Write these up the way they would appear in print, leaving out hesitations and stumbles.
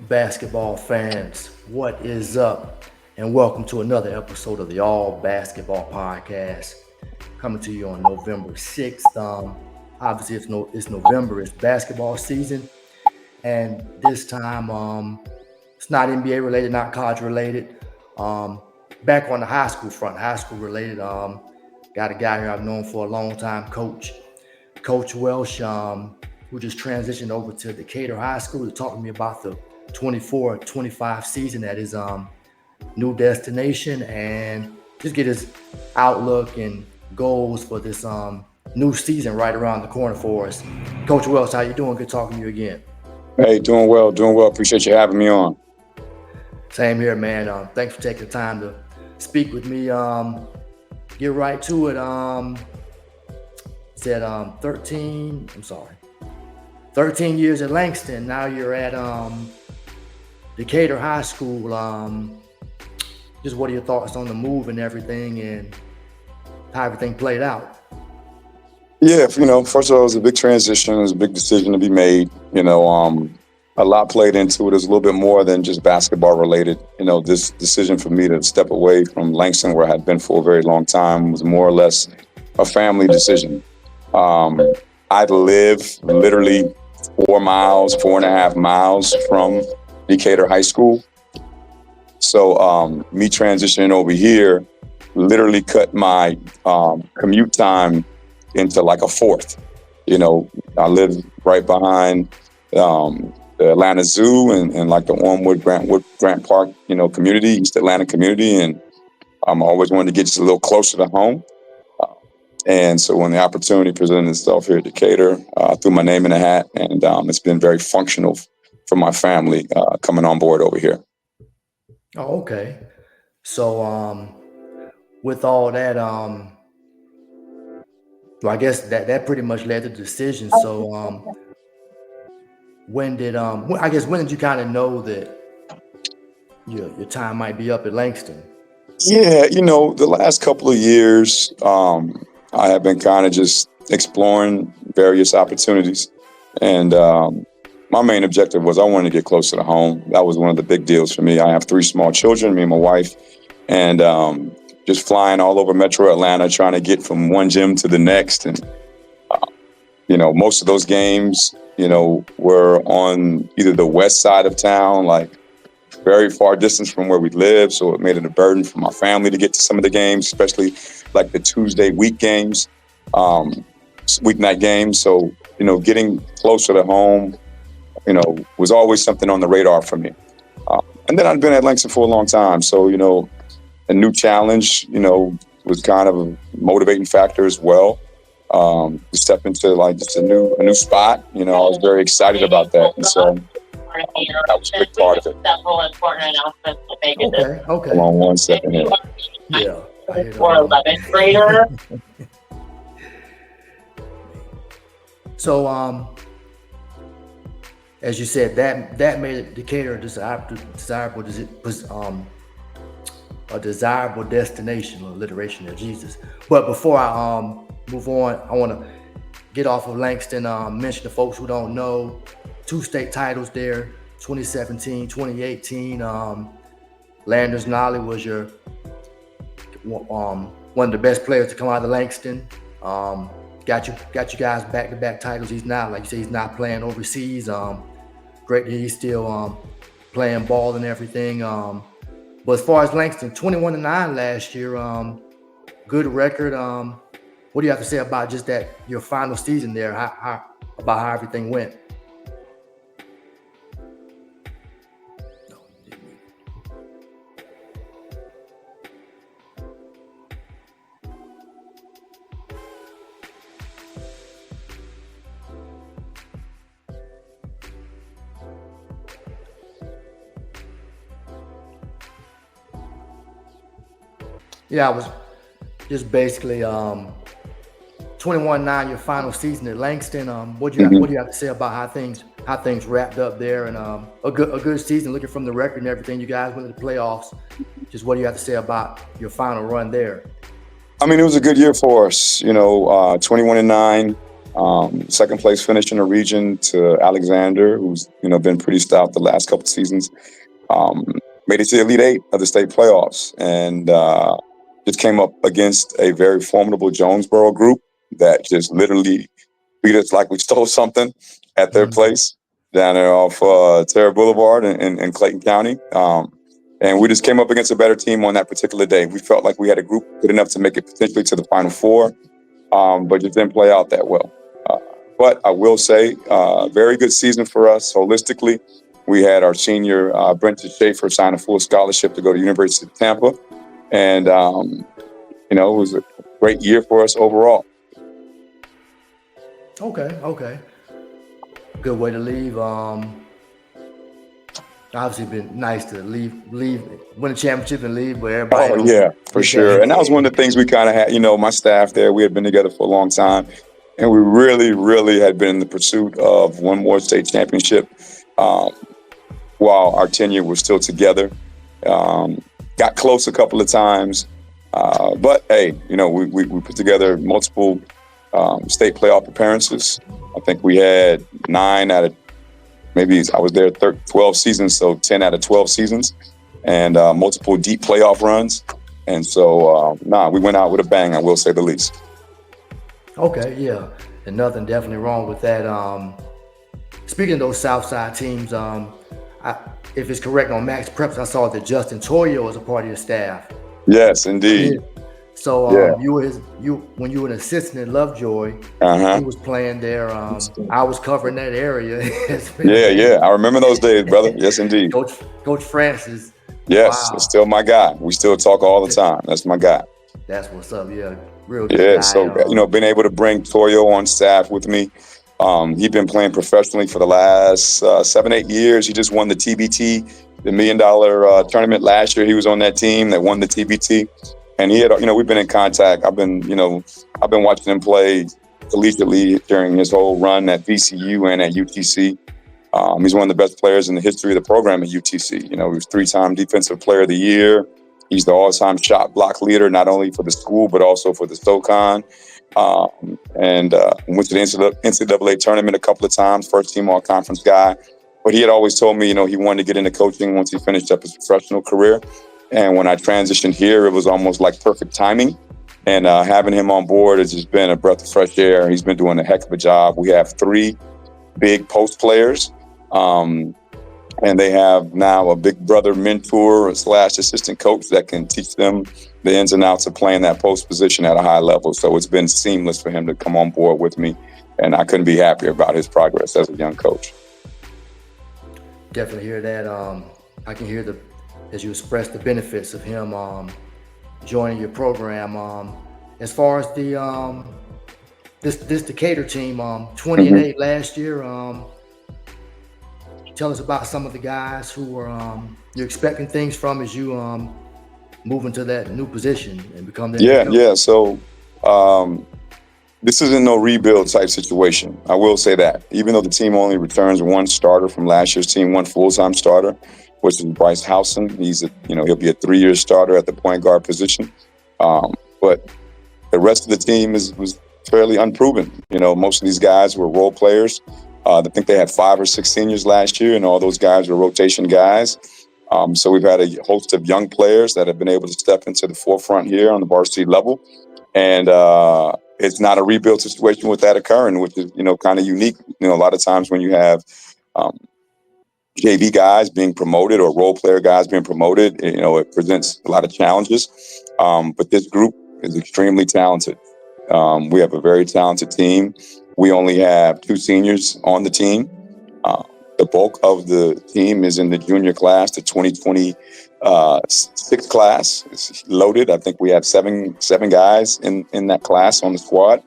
Basketball fans, what is up? And welcome to another episode of the All Basketball Podcast, coming to you on November 6th. Obviously, it's November, it's basketball season, and this time it's not NBA related, not college related. Back on the high school front, high school related. Got a guy here I've known for a long time, Coach Welsh, who just transitioned over to Decatur High School to talk to me about the 24-25 season at his new destination and just get his outlook and goals for this new season right around the corner for us. Coach Welsh, how you doing? Good talking to you again. Hey, doing well. Appreciate you having me on. Same here, man. Thanks for taking the time to speak with me. Get right to it. Said 13 years at Langston. Now you're at Decatur High School. Just what are your thoughts on the move and everything and how everything played out? Yeah, first of all, it was a big transition. It was a big decision to be made. A lot played into it. It was a little bit more than just basketball related. This decision for me to step away from Langston, where I had been for a very long time, was more or less a family decision. I live literally 4.5 miles from Decatur High School. So me transitioning over here literally cut my commute time into like a fourth. I live right behind the Atlanta Zoo and like the Ormwood Grant Park, community, East Atlanta community. And I always wanted to get just a little closer to home. And so when the opportunity presented itself here at Decatur, I threw my name in the hat, and it's been very functional for my family coming on board over here. Oh, okay. So with all that, well, I guess that pretty much led to the decision. So when did you kind of know that your time might be up at Langston? Yeah, the last couple of years, I have been kind of just exploring various opportunities. And my main objective was I wanted to get closer to home. That was one of the big deals for me. I have 3 small children, me and my wife, and just flying all over Metro Atlanta, trying to get from one gym to the next. And, most of those games, were on either the west side of town, like very far distance from where we live. So it made it a burden for my family to get to some of the games, especially like the Tuesday week games, weeknight games. So, getting closer to home, was always something on the radar for me. And then I'd been at Langston for a long time. So, a new challenge, was kind of a motivating factor as well. To step into like just a new spot, I was very excited about that. And so that was a big part of it. Several important announcements to make it. Okay. Hold on one second here. Yeah. For 11th grader. So, as you said, that made it Decatur a desirable destination, alliteration of Jesus. But before I move on, I want to get off of Langston. Mention to folks who don't know, 2 state titles there, 2017, 2018. Landers Nolly was your one of the best players to come out of Langston. Got you guys back-to-back titles. He's not, like you say, he's not playing overseas. Great that he's still playing ball and everything. But as far as Langston, 21-9 last year, good record. What do you have to say about just that, your final season there, about how everything went? Yeah, I was just basically 21-9, your final season at Langston. What do you have to say about how things wrapped up there, and a good season, looking from the record and everything? You guys went to the playoffs. Just what do you have to say about your final run there? I mean, it was a good year for us. 21-9. Second place finish in the region to Alexander, who's been pretty stout the last couple of seasons. Made it to the Elite Eight of the state playoffs, and just came up against a very formidable Jonesboro group that just literally beat us like we stole something at their place down there off Decatur Boulevard in Clayton County. And we just came up against a better team on that particular day. We felt like we had a group good enough to make it potentially to the Final Four, but just didn't play out that well. But I will say, very good season for us holistically. We had our senior, Brenton Schaefer, sign a full scholarship to go to the University of Tampa. And, it was a great year for us overall. Okay. Good way to leave. Obviously been nice to leave, win a championship and leave where everybody. Oh, yeah, for sure. And that was one of the things we kind of had, my staff there, we had been together for a long time. And we really, really had been in the pursuit of one more state championship while our tenure was still together. Got close a couple of times. But, hey, we put together multiple state playoff appearances. I think we had 9 out of maybe I was there 12 seasons, so 10 out of 12 seasons, and multiple deep playoff runs. And so, we went out with a bang, I will say the least. Okay, yeah. And nothing definitely wrong with that. Speaking of those Southside teams, if it's correct on Max Preps, I saw that Justin Toyo was a part of your staff. Yes, indeed. Yeah. So you were when you were an assistant at Lovejoy, he was playing there. I was covering that area. I remember those days, brother. Yes, indeed. Coach Francis. Yes, wow. It's still my guy. We still talk all the time. That's my guy. That's what's up. Yeah, real good guy. So being able to bring Toyo on staff with me. He's been playing professionally for the last 7-8 years. He just won the TBT, the $1 million tournament last year. He was on that team that won the TBT. And he had, we've been in contact. I've been watching him play collegiately during his whole run at VCU and at UTC. He's one of the best players in the history of the program at UTC. He was 3-time Defensive Player of the Year. He's the all-time shot block leader, not only for the school, but also for the SoCon. And went to the NCAA tournament a couple of times, first team all-conference guy. But he had always told me, he wanted to get into coaching once he finished up his professional career. And when I transitioned here, it was almost like perfect timing. And having him on board has just been a breath of fresh air. He's been doing a heck of a job. We have 3 big post players. And they have now a big brother mentor / assistant coach that can teach them the ins and outs of playing that post position at a high level. So it's been seamless for him to come on board with me. And I couldn't be happier about his progress as a young coach. Definitely hear that. I can hear as you express the benefits of him joining your program. As far as the this Decatur team, 20-8 last year. Tell us about some of the guys who are you're expecting things from as you move into that new position and become that. Yeah. So this isn't no rebuild type situation. I will say that, even though the team only returns 1 starter from last year's team, 1 full-time starter, which is Bryce Howson. He's he'll be a 3-year starter at the point guard position. But the rest of the team was fairly unproven. Most of these guys were role players. I think they had 5 or 6 seniors last year, and all those guys were rotation guys. So we've had a host of young players that have been able to step into the forefront here on the varsity level. And it's not a rebuild situation with that occurring, which is, kind of unique. A lot of times when you have JV guys being promoted or role player guys being promoted, it presents a lot of challenges. But this group is extremely talented. We have a very talented team. We only have 2 seniors on the team. The bulk of the team is in the junior class, the 2026 class. It's loaded. I think we have seven guys in that class on the squad.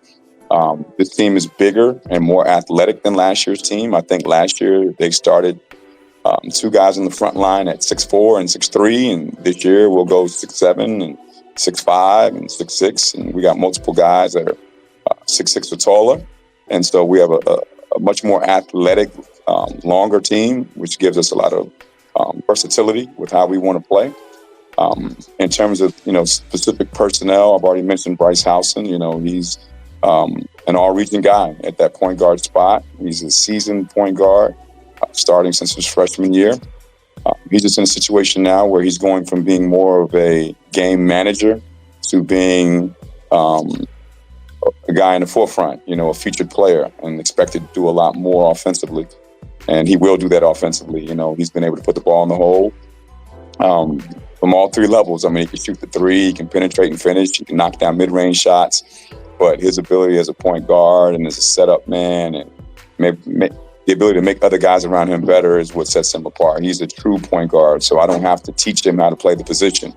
This team is bigger and more athletic than last year's team. I think last year they started 2 guys in the front line at 6'4" and 6'3", and this year we'll go 6'7" and 6'5" and 6'6", and we got multiple guys that are 6'6" or taller. And so we have a much more athletic, longer team, which gives us a lot of versatility with how we want to play. In terms of, specific personnel, I've already mentioned Bryce Howson. He's an all-region guy at that point guard spot. He's a seasoned point guard, starting since his freshman year. He's just in a situation now where he's going from being more of a game manager to being a guy in the forefront, a featured player, and expected to do a lot more offensively. And he will do that offensively. He's been able to put the ball in the hole from all three levels. I mean, he can shoot the three, he can penetrate and finish, he can knock down mid-range shots. But his ability as a point guard and as a setup man and the ability to make other guys around him better is what sets him apart. He's a true point guard, so I don't have to teach him how to play the position.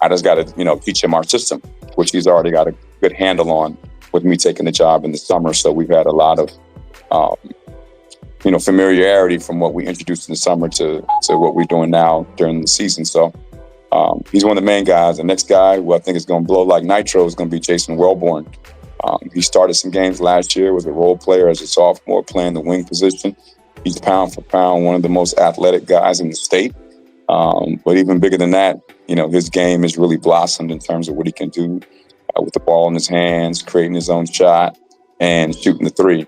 I just got to, teach him our system, which he's already got a good handle on with me taking the job in the summer. So we've had a lot of, familiarity from what we introduced in the summer to what we're doing now during the season. So he's one of the main guys. The next guy who I think is going to blow like nitro is going to be Jason Wellborn. He started some games last year, was a role player as a sophomore, playing the wing position. He's pound for pound one of the most athletic guys in the state. But even bigger than that, his game has really blossomed in terms of what he can do with the ball in his hands, creating his own shot, and shooting the three.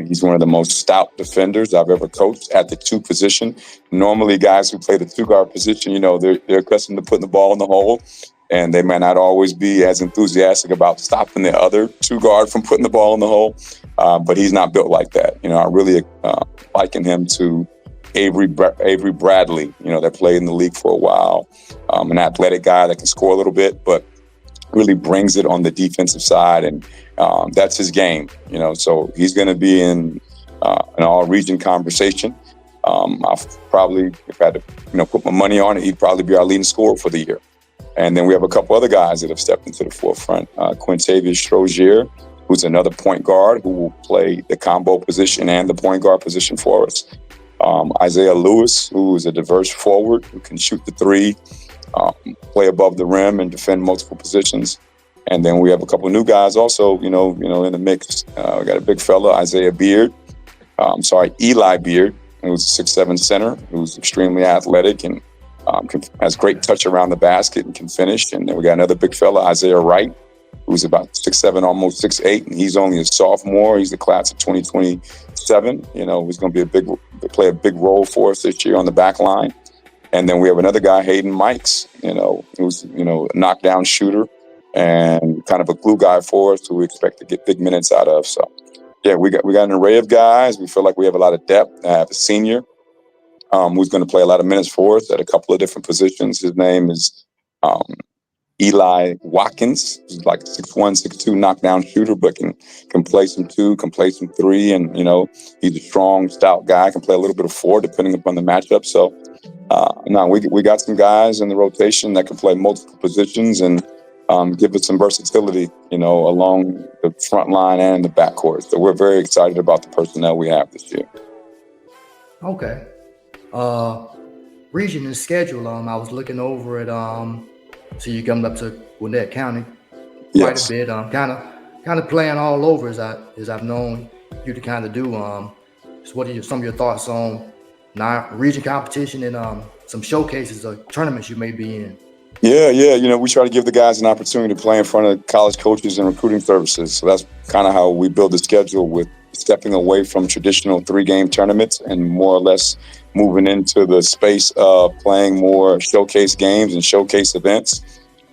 He's one of the most stout defenders I've ever coached at the two position. Normally, guys who play the two guard position, they're accustomed to putting the ball in the hole, and they might not always be as enthusiastic about stopping the other two guard from putting the ball in the hole. But he's not built like that. I really liken him to Avery Bradley, that played in the league for a while. An athletic guy that can score a little bit, but really brings it on the defensive side, and that's his game. So he's going to be in an all-region conversation. I've probably, if I had to, put my money on it, he'd probably be our leading scorer for the year. And then we have a couple other guys that have stepped into the forefront. Quintavious Strozier, who's another point guard who will play the combo position and the point guard position for us. Isaiah Lewis, who is a diverse forward who can shoot the three, play above the rim and defend multiple positions. And then we have a couple of new guys also, in the mix. We got a big fella, Eli Beard, who's a 6'7" center, who's extremely athletic and has great touch around the basket and can finish. And then we got another big fella, Isaiah Wright, who's about 6'7", almost 6'8", and he's only a sophomore. He's the class of 2027. He's going to play a big role for us this year on the back line. And then we have another guy, Hayden Mikes, who's a knockdown shooter and kind of a glue guy for us who we expect to get big minutes out of. So, yeah, we got an array of guys. We feel like we have a lot of depth. I have a senior who's going to play a lot of minutes for us at a couple of different positions. His name is Eli Watkins. He's like 6'1", 6'2", knockdown shooter, but can play some two, can play some three, and he's a strong, stout guy. Can play a little bit of four depending upon the matchup. So, we got some guys in the rotation that can play multiple positions and give us some versatility, along the front line and the backcourt. So we're very excited about the personnel we have this year. Okay. Region and schedule. I was looking over it. So you're coming up to Gwinnett County quite Yes. a bit. Kind of playing all over as I've known you to kind of do. So what are some of your thoughts on region competition and some showcases or tournaments you may be in? Yeah. We try to give the guys an opportunity to play in front of college coaches and recruiting services. So that's kind of how we build the schedule, with stepping away from traditional 3-game tournaments and more or less moving into the space of playing more showcase games and showcase events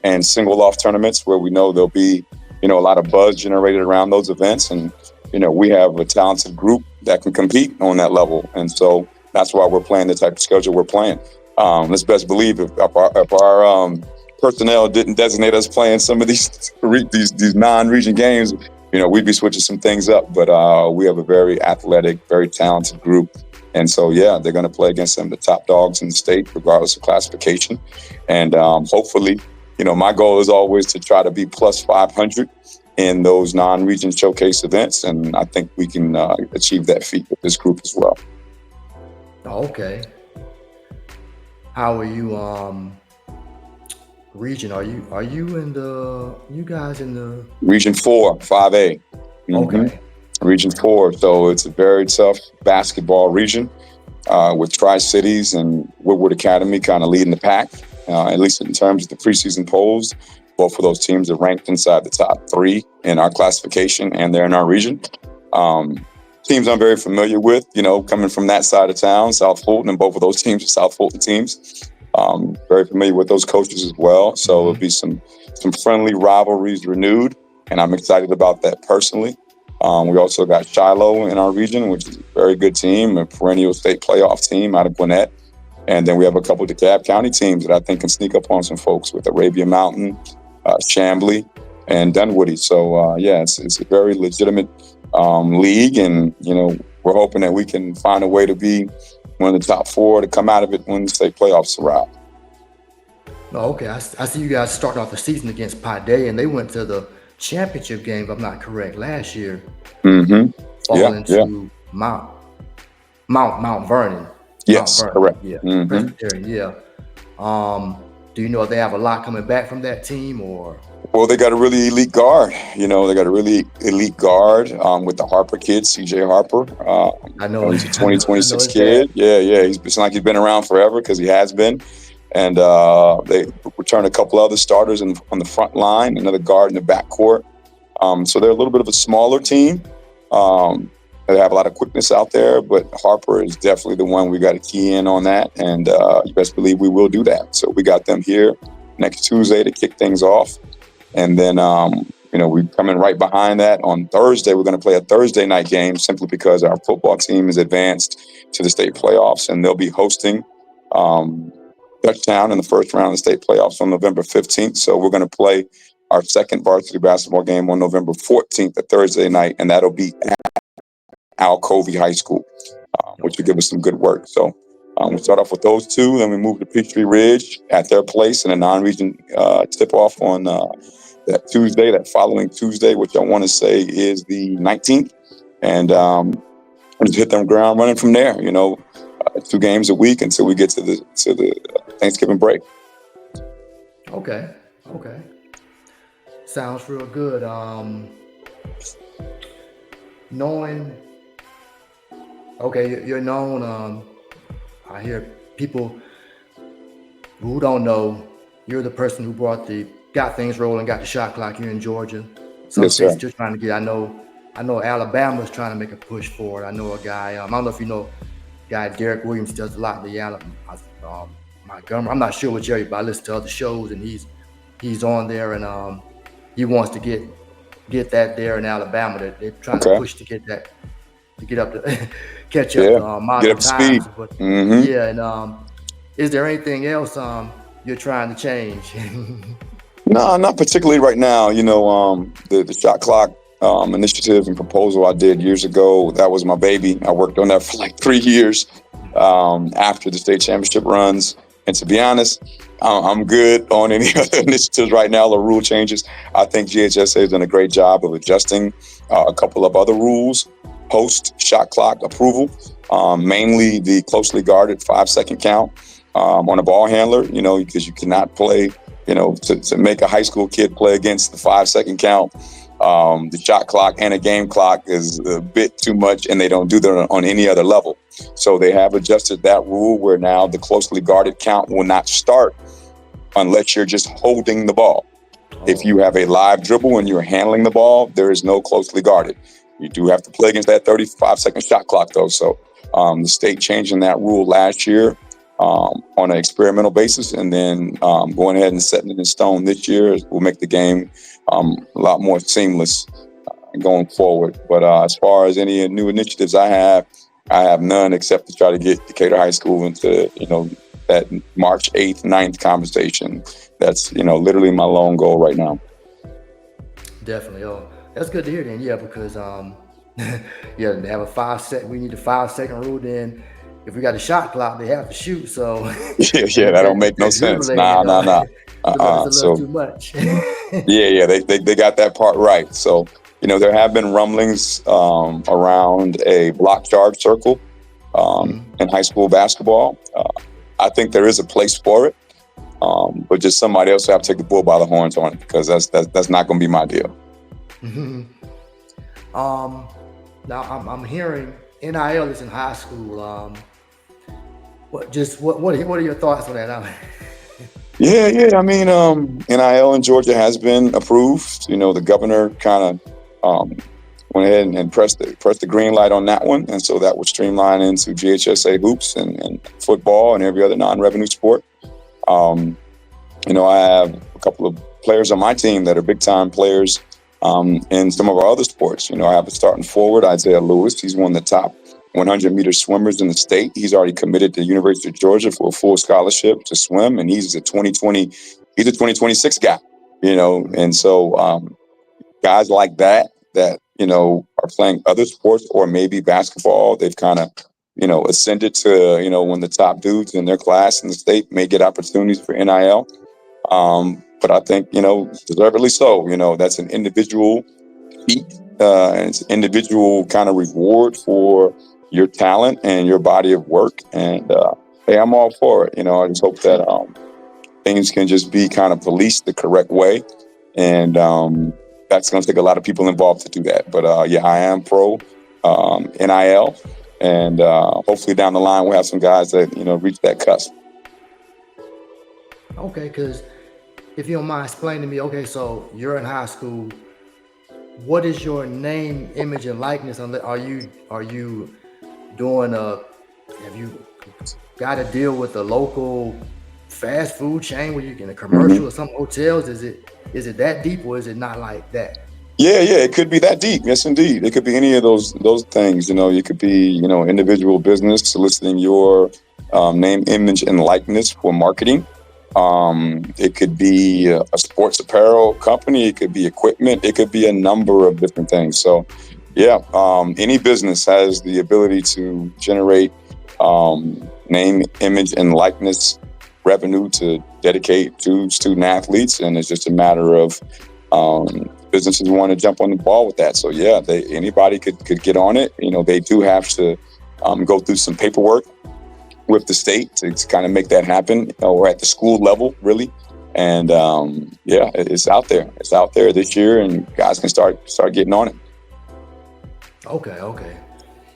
and single-off tournaments where we know there'll be, a lot of buzz generated around those events. And, we have a talented group that can compete on that level. And so that's why we're playing the type of schedule we're playing. Let's best believe if our personnel didn't designate us playing some of these non-region games, we'd be switching some things up. But we have a very athletic, very talented group. And so, yeah, they're going to play against some of the top dogs in the state, regardless of classification. And hopefully, my goal is always to try to be plus 500 in those non-region showcase events. And I think we can achieve that feat with this group as well. Okay. How are you region? Are you you guys in the Region 4, 5A? Okay. Region 4. So it's a very tough basketball region with Tri-Cities and Woodward Academy kind of leading the pack, at least in terms of the preseason polls. Both of those teams are ranked inside the top 3 in our classification, and they're in our region. Teams I'm very familiar with, coming from that side of town, South Fulton, and both of those teams are South Fulton teams. Very familiar with those coaches as well. So it'll be some friendly rivalries renewed, and I'm excited about that personally. We also got Shiloh in our region, which is a very good team, a perennial state playoff team out of Gwinnett. And then we have a couple of DeKalb County teams that I think can sneak up on some folks with Arabia Mountain, Chamblee, and Dunwoody. So, it's a very legitimate league, and we're hoping that we can find a way to be one of the top 4 to come out of it when the state playoffs arrive. Oh, okay. I see you guys starting off the season against Paideia, and they went to the championship game, if I'm not correct, last year. Falling to Mount Vernon. Yes, Mount Vernon. correct. Yeah, Presbyterian. Yeah. Do you know if they have a lot coming back from that team, or? Well, they got a really elite guard. They got a really elite guard with the Harper kid, CJ Harper. I know he's a 2026 kid. Yeah. It's like he's been around forever, because he has been. And they returned a couple other starters on the front line, another guard in the backcourt. So they're a little bit of a smaller team. They have a lot of quickness out there, but Harper is definitely the one we got to key in on that. And you best believe we will do that. So we got them here next Tuesday to kick things off. And then, we come in right behind that on Thursday. We're going to play a Thursday night game simply because our football team is advanced to the state playoffs, and they'll be hosting Dutchtown in the first round of the state playoffs on November 15th. So we're going to play our second varsity basketball game on November 14th, a Thursday night, and that'll be at Alcovey High School, which will give us some good work. So we start off with those 2, then we move to Peachtree Ridge at their place in a non-region tip-off on that following Tuesday, which I want to say is the 19th. And just hit them ground running from there, 2 games a week until we get to the Thanksgiving break. Okay. Sounds real good. You're known. I hear people who don't know, you're the person who got things rolling, got the shot clock here in Georgia. Some states still trying to get. I know Alabama's trying to make a push for it. I know a guy. I don't know if you know, guy Derek Williams does a lot in the Alabama. Montgomery. I'm not sure which area, but I listen to other shows, and he's on there, and he wants to get that there in Alabama. They're trying to push to get that, to get up to catch up to modern times. Speed. But Mm-hmm. Is there anything else you're trying to change? No, not particularly right now. The shot clock initiative and proposal I did years ago, that was my baby. I worked on that for like 3 years after the state championship runs. And to be honest, I'm good on any other initiatives right now or rule changes. I think GHSA has done a great job of adjusting a couple of other rules post shot clock approval, mainly the closely guarded 5-second count on a ball handler, because you cannot play, to make a high school kid play against the 5-second count. The shot clock and a game clock is a bit too much, and they don't do that on any other level. So they have adjusted that rule where now the closely guarded count will not start unless you're just holding the ball. If you have a live dribble and you're handling the ball, there is no closely guarded. You do have to play against that 35-second shot clock, though. So the state changing that rule last year on an experimental basis, and then going ahead and setting it in stone this year will make the game a lot more seamless going forward. But as far as any new initiatives I have none except to try to get Decatur High School into, that March 8th, 9th conversation. That's, literally my lone goal right now. Definitely. Oh, that's good to hear then. Yeah, because they have a 5-second. We need a 5-second rule. Then if we got a shot clock, they have to shoot. So yeah, that don't make no sense. Nah. It's a little too much. They got that part right. So, there have been rumblings around a block charge circle in high school basketball. I think there is a place for it, but just somebody else will have to take the bull by the horns on it, because that's not going to be my deal. Mm-hmm. Now I'm hearing NIL is in high school. What are your thoughts on that? Yeah. I mean, NIL in Georgia has been approved. The governor kind of went ahead and pressed the green light on that one, and so that would streamline into GHSA hoops and football and every other non-revenue sport. Um, I have a couple of players on my team that are big-time players in some of our other sports. I have a starting forward, Isaiah Lewis. He's one of the top 100-meter swimmers in the state. He's already committed to the University of Georgia for a full scholarship to swim, and he's a 2026 guy. And so guys like that are playing other sports or maybe basketball. They've kind of ascended to one of the top dudes in their class in the state, may get opportunities for NIL. But I think, deservedly so. That's an individual feat, and it's an individual kind of reward for your talent and your body of work. And hey, I'm all for it. I just hope that things can just be kind of policed the correct way. And that's going to take a lot of people involved to do that. But yeah, I am pro NIL. And hopefully down the line, we'll have some guys that, reach that cusp. Okay, because if you don't mind explaining to me, okay, so you're in high school. What is your name, image, and likeness? Are you doing have you got to deal with a local fast food chain where you get a commercial or some hotels? Is it that deep, or is it not like that? Yeah, it could be that deep. Yes, indeed. It could be any of those things. You could be, individual business soliciting your name, image, and likeness for marketing. It could be a sports apparel company. It could be equipment. It could be a number of different things. So, yeah, any business has the ability to generate name, image, and likeness revenue to dedicate to student athletes, and it's just a matter of businesses want to jump on the ball with that. So yeah, anybody could get on it. They do have to go through some paperwork with the state to kind of make that happen, or at the school level, really. And yeah, it's out there. It's out there this year, and guys can start getting on it. Okay.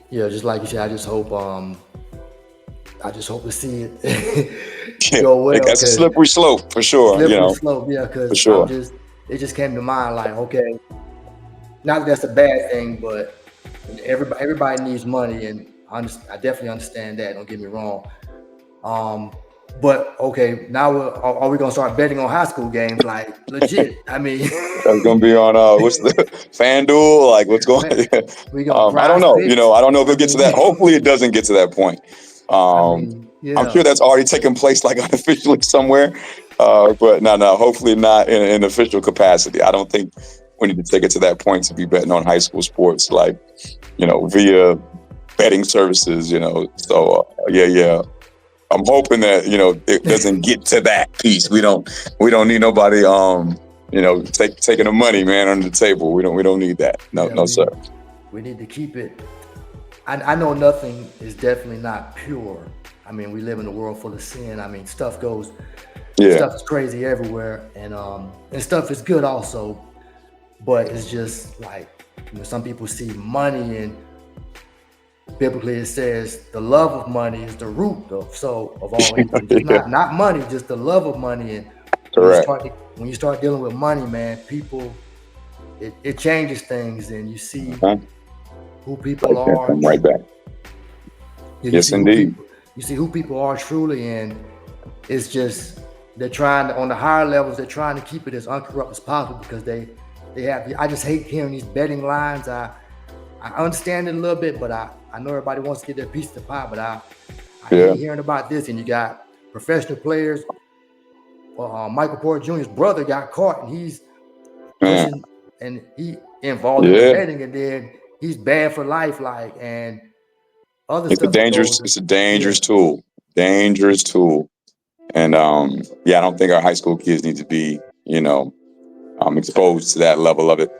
Yeah, just like you said, I just hope to see it go well. That's a slippery slope for sure. Slippery slope, yeah, because sure. it just came to mind like, okay, not that that's a bad thing, but everybody needs money, and I definitely understand that. Don't get me wrong. But okay, now are we gonna start betting on high school games, like legit? I mean, that's gonna be on what's the FanDuel? Like, what's going? I don't know. I don't know if it'll get to that. Hopefully, it doesn't get to that point. I'm sure that's already taken place, like unofficially somewhere. But no, hopefully not in an official capacity. I don't think we need to take it to that point to be betting on high school sports, like, via betting services, So yeah. I'm hoping that, it doesn't get to that piece. We don't need nobody, taking the money, man, under the table. We don't need that. No, sir. We need to keep it. I know nothing is definitely not pure. I mean, we live in a world full of sin. I mean, stuff is crazy everywhere, and stuff is good also. But it's just like, some people see money, and biblically it says the love of money is the root of all evil. Yeah. Not money, just the love of money. And correct. When you start dealing with money, man, people, it changes things, and you see who people are. Come right back. Yes, indeed. You see who people are truly, and it's just they're trying on the higher levels. They're trying to keep it as uncorrupt as possible because they have. I just hate hearing these betting lines. I understand it a little bit, but I know everybody wants to get their piece of the pie. But I hate hearing about this. And you got professional players. Michael Porter Jr.'s brother got caught, and he's pushing, and he involved in betting, and then he's banned for life. Like, and other it's stuff. It's a dangerous tool. Dangerous tool. And I don't think our high school kids need to be, exposed to that level of it.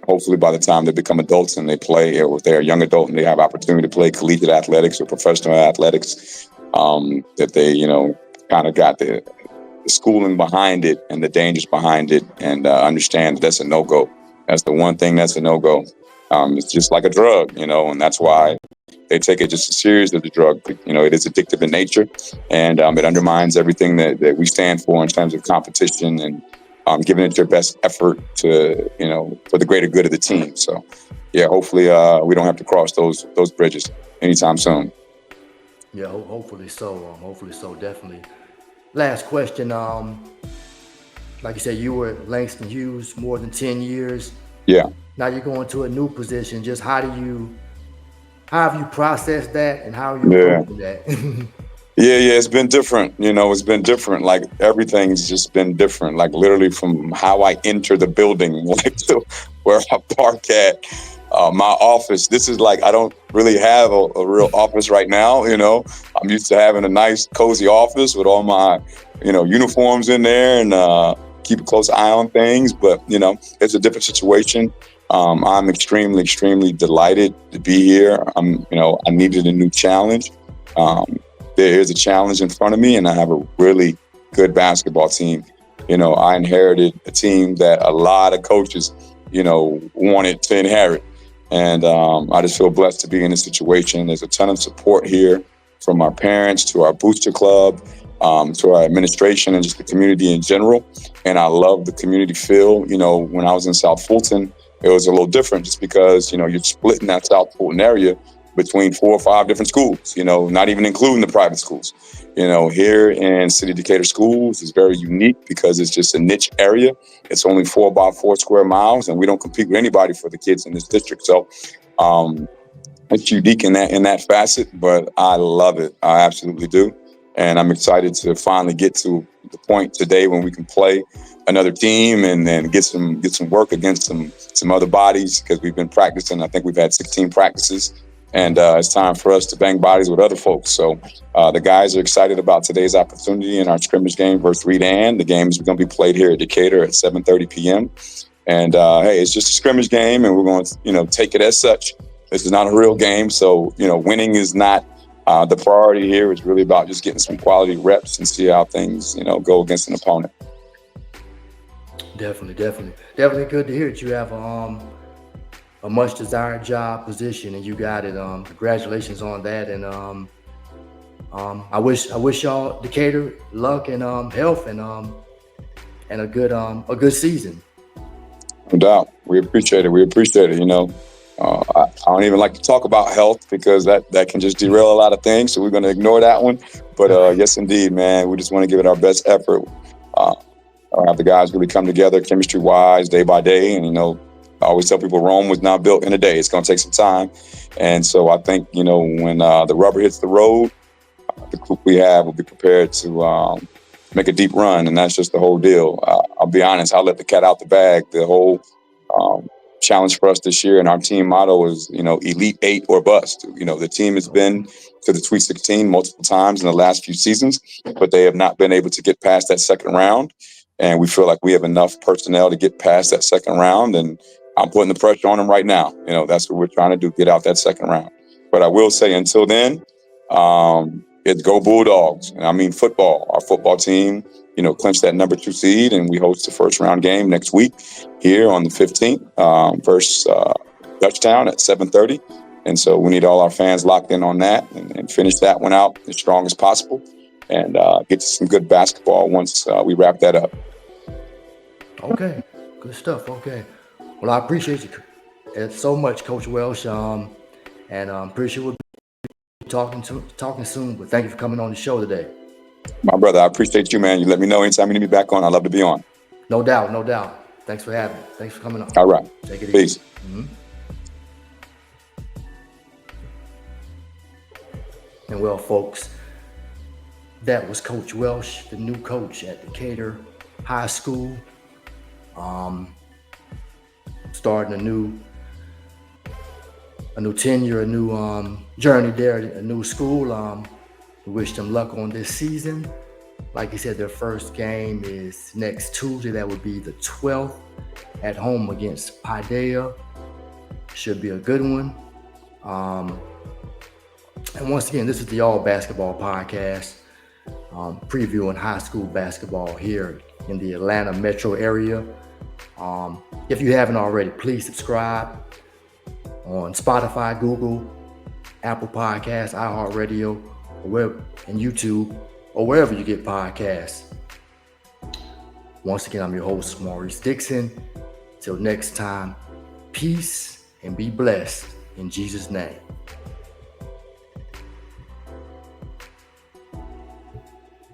Hopefully by the time they become adults and they play, or if they're a young adult and they have opportunity to play collegiate athletics or professional athletics, that they, kind of got the schooling behind it and the dangers behind it, and understand that that's a no-go. That's the one thing that's a no-go. It's just like a drug, and that's why, they take it just as serious as the drug. You know, it is addictive in nature, and it undermines everything that we stand for in terms of competition and giving it your best effort to, you know, for the greater good of the team. So, yeah, hopefully we don't have to cross those bridges anytime soon. Yeah, hopefully so. Hopefully so, definitely. Last question. Like you said, you were at Langston Hughes more than 10 years. Yeah. Now you're going to a new position. Just how have you processed that, and how are you Yeah. approaching that? Yeah, it's been different. You know, it's been different. Like everything's just been different. Like literally from how I enter the building, like to where I park at, my office. This is like I don't really have a real office right now. You know, I'm used to having a nice, cozy office with all my, you know, uniforms in there and keep a close eye on things. But you know, it's a different situation. I'm extremely, extremely delighted to be here. You know, I needed a new challenge. There is a challenge in front of me, and I have a really good basketball team. You know, I inherited a team that a lot of coaches, you know, wanted to inherit. And I just feel blessed to be in this situation. There's a ton of support here from our parents to our booster club, to our administration and just the community in general. And I love the community feel. You know, when I was in South Fulton, it was a little different just because, you know, you're splitting that South Fulton area between 4 or 5 different schools, you know, not even including the private schools. You know, here in City Decatur schools is very unique because it's just a niche area. It's only 4 by 4 square miles, and we don't compete with anybody for the kids in this district. So it's unique in that facet, but I love it. I absolutely do. And I'm excited to finally get to the point today when we can play another team and then get some work against some other bodies, because we've been practicing. I think we've had 16 practices. And it's time for us to bang bodies with other folks. So the guys are excited about today's opportunity in our scrimmage game versus Reed Ann. The game is going to be played here at Decatur at 7:30 p.m. And hey, it's just a scrimmage game, and we're going to, you know, take it as such. This is not a real game, so you know, winning is not the priority here. It's really about just getting some quality reps and see how things, you know, go against an opponent. Definitely good to hear that you have a much desired job position and you got it. Congratulations on that. And I wish y'all Decatur luck and health and a good season. No doubt. We appreciate it. You know, I don't even like to talk about health because that can just derail a lot of things. So we're going to ignore that one. But yes, indeed, man, we just want to give it our best effort. Have the guys really come together chemistry wise day by day. And, you know, I always tell people Rome was not built in a day. It's going to take some time. And so I think, you know, when the rubber hits the road, the group we have will be prepared to make a deep run. And that's just the whole deal. I'll be honest, I'll let the cat out the bag. The whole challenge for us this year and our team motto is, you know, Elite 8 or bust. You know, the team has been to the Sweet 16 multiple times in the last few seasons, but they have not been able to get past that second round. And we feel like we have enough personnel to get past that second round. And I'm putting the pressure on them right now. You know, that's what we're trying to do, get out that second round. But I will say until then, it's go Bulldogs. And I mean football. Our football team, you know, clinched that number 2 seed, and we host the first round game next week here on the 15th versus Dutchtown at 7:30. And so we need all our fans locked in on that and finish that one out as strong as possible and get to some good basketball once we wrap that up. Okay, good stuff. Okay, well, I appreciate you so much, Coach Welsh, and I'm pretty sure we'll be talking soon. But thank you for coming on the show today. My brother, I appreciate you, man. You let me know anytime you need me back on. I'd love to be on. No doubt. Thanks for having me. Thanks for coming on. All right. Take it Peace. Easy. Mm-hmm. And well, folks, that was Coach Welsh, the new coach at Decatur High School. Starting a new tenure, a new journey there, a new school. We wish them luck on this season. Like you said, their first game is next Tuesday. That would be the 12th at home against Paideia. Should be a good one. And once again, this is the All Basketball Podcast, previewing high school basketball here in the Atlanta metro area. If you haven't already, please subscribe on Spotify, Google, Apple Podcasts, iHeartRadio, and YouTube, or wherever you get podcasts. Once again, I'm your host, Maurice Dixon. Till next time, peace and be blessed in Jesus' name.